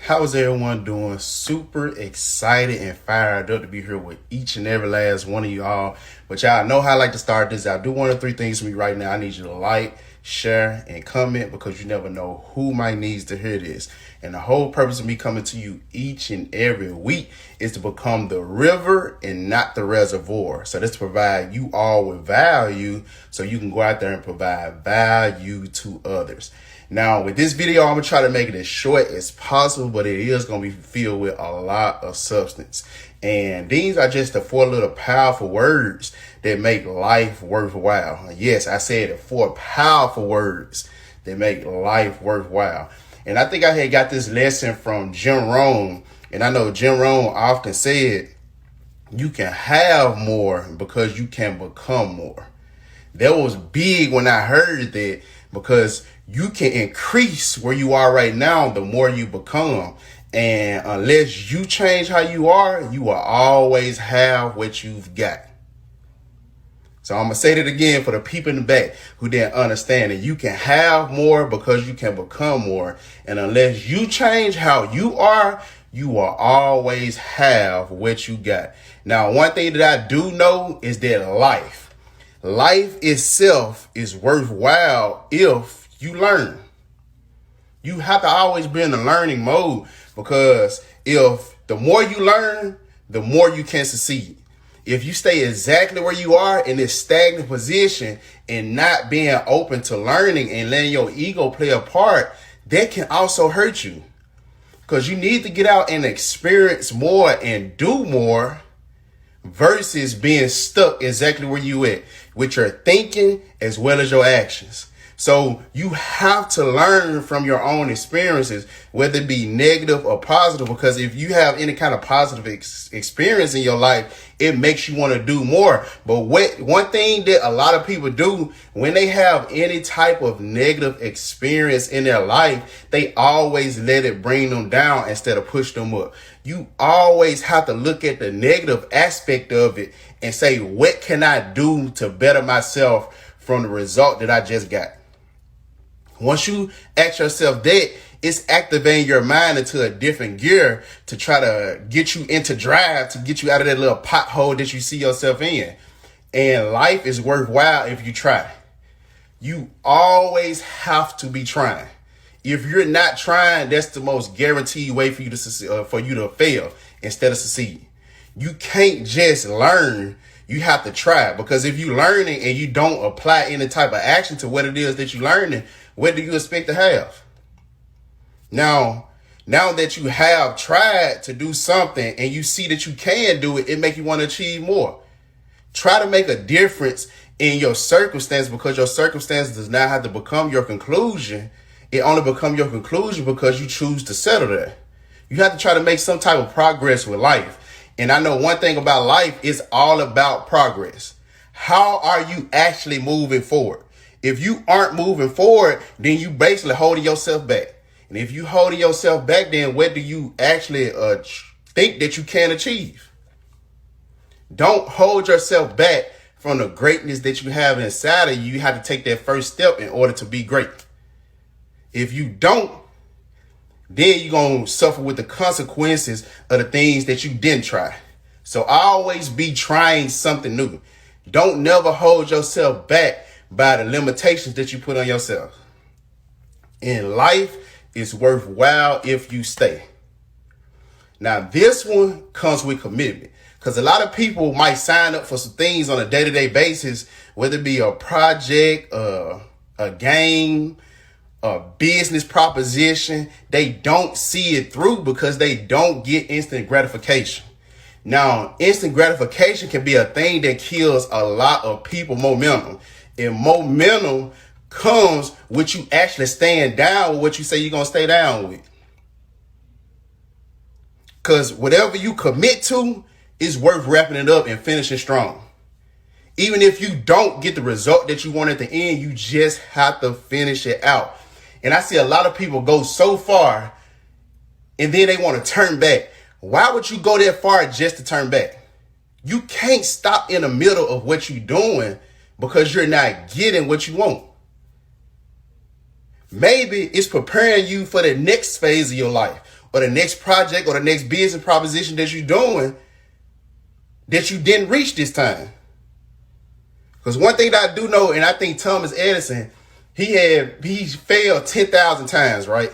How's everyone doing? Super excited and fired up to be here with each and every last one of y'all. But y'all know how I like to start this. I'll do one of three things for me right now. I need you to like, share, and comment because you never know who might needs to hear this. And the whole purpose of me coming to you each and every week is to become the river and not the reservoir. So this to provide you all with value so you can go out there and provide value to others. Now, with this video, I'm going to try to make it as short as possible, but it is going to be filled with a lot of substance. And these are just the 4 little powerful words that make life worthwhile. Yes, I said it, 4 powerful words that make life worthwhile. And I think I had got this lesson from Jim Rohn. And I know Jim Rohn often said, you can have more because you can become more. That was big when I heard that, because you can increase where you are right now the more you become. And unless you change how you will always have what you've got. So I'm going to say that again for the people in the back who didn't understand it. You can have more because you can become more. And unless you change how you will always have what you got. Now, one thing that I do know is that life itself is worthwhile if you learn. You have to always be in the learning mode, because if the more you learn, the more you can succeed. If you stay exactly where you are in this stagnant position and not being open to learning and letting your ego play a part, that can also hurt you, because you need to get out and experience more and do more versus being stuck exactly where you at with your thinking as well as your actions. So you have to learn from your own experiences, whether it be negative or positive, because if you have any kind of positive experience in your life, it makes you want to do more. But one thing that a lot of people do when they have any type of negative experience in their life, they always let it bring them down instead of push them up. You always have to look at the negative aspect of it and say, what can I do to better myself from the result that I just got? Once you ask yourself that, it's activating your mind into a different gear to try to get you into drive, to get you out of that little pothole that you see yourself in. And life is worthwhile if you try. You always have to be trying. If you're not trying, that's the most guaranteed way for you to fail instead of succeed. You can't just learn. You have to try, because if you learning and you don't apply any type of action to what it is that you're learning, what do you expect to have? Now that you have tried to do something and you see that you can do it, it makes you want to achieve more. Try to make a difference in your circumstance, because your circumstance does not have to become your conclusion. It only becomes your conclusion because you choose to settle there. You have to try to make some type of progress with life. And I know one thing about life is all about progress. How are you actually moving forward? If you aren't moving forward, then you basically holding yourself back. And if you holding yourself back, then what do you actually think that you can achieve? Don't hold yourself back from the greatness that you have inside of you. You have to take that first step in order to be great. If you don't, then you're going to suffer with the consequences of the things that you didn't try. So always be trying something new. Don't never hold yourself back by the limitations that you put on yourself. And life is worthwhile if you stay. Now, this one comes with commitment, because a lot of people might sign up for some things on a day-to-day basis, whether it be a project, a game, a business proposition. They don't see it through because they don't get instant gratification. Now, instant gratification can be a thing that kills a lot of people momentum. And momentum comes with you actually staying down with what you say you're going to stay down with. Because whatever you commit to is worth wrapping it up and finishing strong. Even if you don't get the result that you want at the end, you just have to finish it out. And I see a lot of people go so far and then they want to turn back. Why would you go that far just to turn back? You can't stop in the middle of what you're doing because you're not getting what you want. Maybe it's preparing you for the next phase of your life, or the next project or the next business proposition that you're doing that you didn't reach this time. Because one thing that I do know, and I think Thomas Edison, he failed 10,000 times, right?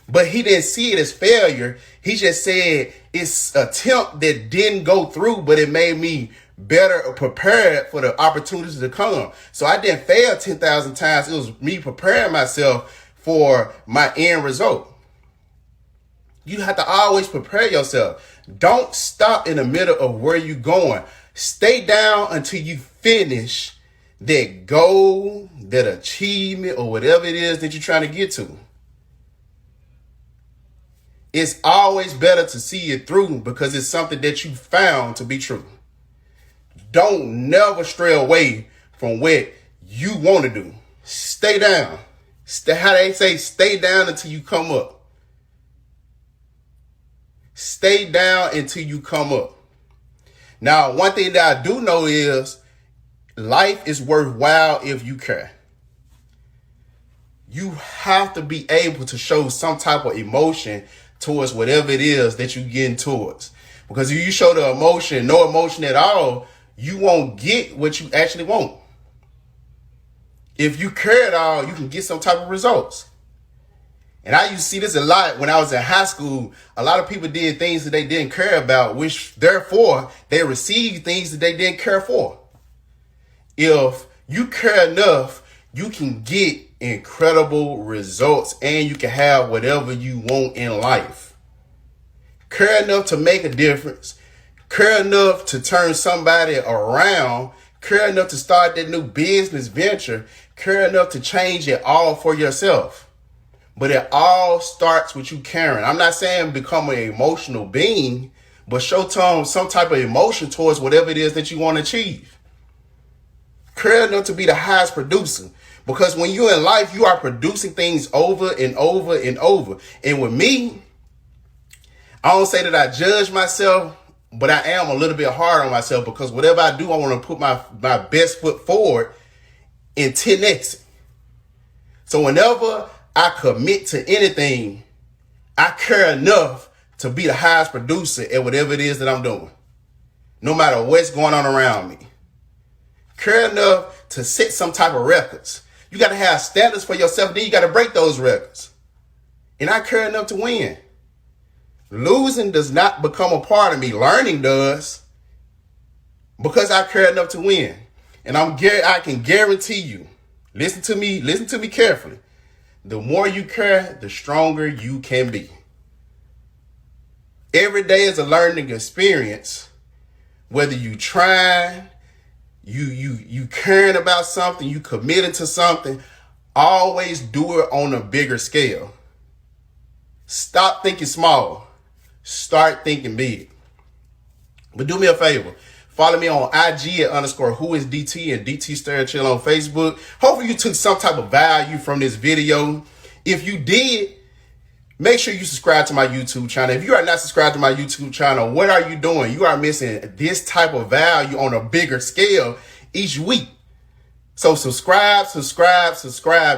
But he didn't see it as failure. He just said it's an attempt that didn't go through, but it made me better prepared for the opportunities to come. So I didn't fail 10,000 times. It was me preparing myself for my end result. You have to always prepare yourself. Don't stop in the middle of where you're going. Stay down until you finish that goal, that achievement, or whatever it is that you're trying to get to. It's always better to see it through because it's something that you found to be true. Don't never stray away from what you want to do. Stay down. How they say, stay down until you come up. Stay down until you come up. Now, one thing that I do know is life is worthwhile if you care. You have to be able to show some type of emotion towards whatever it is that you're getting towards. Because if you show the emotion, no emotion at all, you won't get what you actually want. If you care at all, you can get some type of results. And I used to see this a lot when I was in high school. A lot of people did things that they didn't care about, which therefore they received things that they didn't care for. If you care enough, you can get incredible results and you can have whatever you want in life. Care enough to make a difference. Care enough to turn somebody around. Care enough to start that new business venture. Care enough to change it all for yourself. But it all starts with you caring. I'm not saying become an emotional being, but show some type of emotion towards whatever it is that you want to achieve. Care enough to be the highest producer. Because when you're in life, you are producing things over and over and over. And with me, I don't say that I judge myself, but I am a little bit hard on myself because whatever I do, I want to put my best foot forward and 10x it. So whenever I commit to anything, I care enough to be the highest producer at whatever it is that I'm doing, no matter what's going on around me. Care enough to set some type of records. You got to have standards for yourself, then you got to break those records. And I care enough to win. Losing does not become a part of me. Learning does, because I care enough to win. And I can guarantee you, listen to me carefully. The more you care, the stronger you can be. Every day is a learning experience. Whether you trying, you caring about something, you committed to something, always do it on a bigger scale. Stop thinking small. Start thinking big. But do me a favor. Follow me on IG at _whoisDT and DT Sturghill on Facebook. Hopefully you took some type of value from this video. If you did, make sure you subscribe to my YouTube channel. If you are not subscribed to my YouTube channel, what are you doing? You are missing this type of value on a bigger scale each week. So subscribe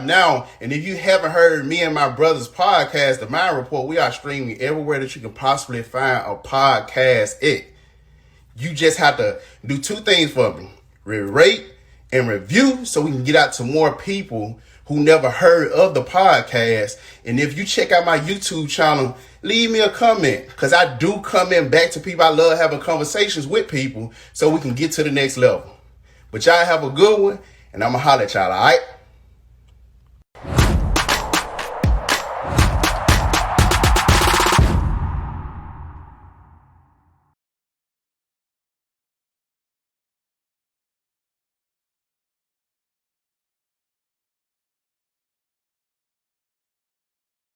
now. And if you haven't heard me and my brother's podcast, The Mind Report, we are streaming everywhere that you can possibly find a podcast at. You just have to do two things for me. Rate and review so we can get out to more people who never heard of the podcast. And if you check out my YouTube channel, leave me a comment because I do comment back to people. I love having conversations with people so we can get to the next level. But y'all have a good one, and I'm going to holler at y'all, all right?